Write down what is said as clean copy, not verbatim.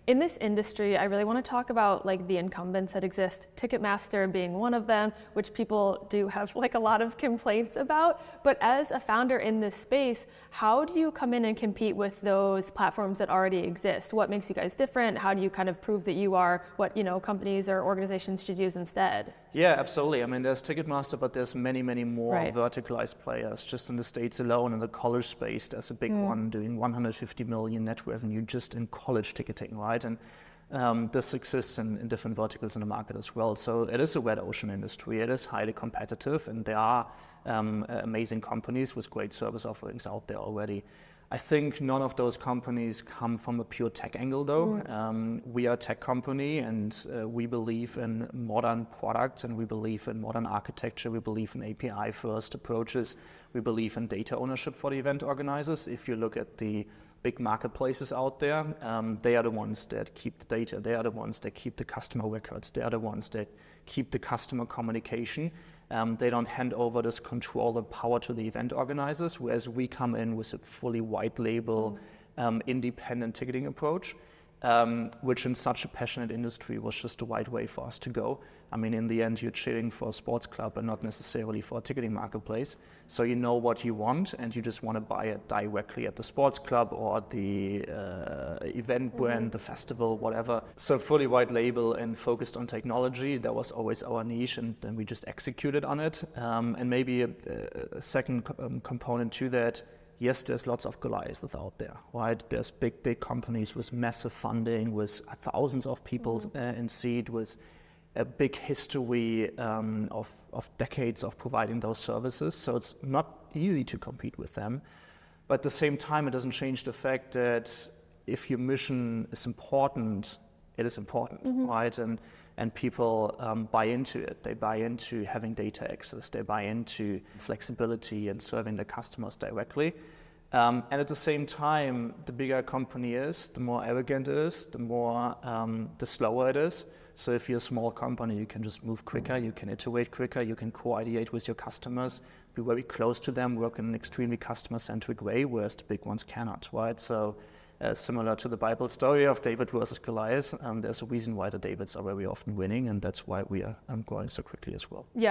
In this industry, I really want to talk about like the incumbents that exist, Ticketmaster being one of them, which people do have like a lot of complaints about. But as a founder in this space, how do you come in and compete with those platforms that already exist? What makes you guys different? How do you kind of prove that you are what, you know, companies or organizations should use instead? Yeah, absolutely. I mean, there's Ticketmaster, but there's many, many more verticalized players. Just in the States alone, in the college space, there's a big one doing 150 million net revenue just in college ticketing, right? And this exists in different verticals in the market as well. So it is a red ocean industry. It is highly competitive, and there are amazing companies with great service offerings out there already. I think none of those companies come from a pure tech angle, though. We are a tech company, and we believe in modern products, and we believe in modern architecture. We believe in API-first approaches. We believe in data ownership for the event organizers. If you look at the big marketplaces out there, they are the ones that keep the data. They are the ones that keep the customer records. They are the ones that keep the customer communication. They don't hand over this control and power to the event organizers, whereas we come in with a fully white label, independent ticketing approach, which in such a passionate industry was just the right way for us to go. I mean, in the end, you're cheering for a sports club and not necessarily for a ticketing marketplace. So you know what you want, and you just want to buy it directly at the sports club or the event brand, the festival, whatever. So fully white label and focused on technology, that was always our niche, and then we just executed on it. And maybe a second component to that, yes, there's lots of Goliaths out there, right? There's big companies with massive funding, with thousands of people in seat, with a big history of decades of providing those services. So it's not easy to compete with them. But at the same time, it doesn't change the fact that if your mission is important, it is important, right? And people buy into it. They buy into having data access. They buy into flexibility and serving the customers directly. And at the same time, the bigger a company is, the more arrogant it is, the slower it is. So if you're a small company, you can just move quicker, you can iterate quicker, you can co-ideate with your customers, be very close to them, work in an extremely customer-centric way, whereas the big ones cannot, right? So similar to the Bible story of David versus Goliath, there's a reason why the Davids are very often winning, and that's why we are growing so quickly as well. Yeah.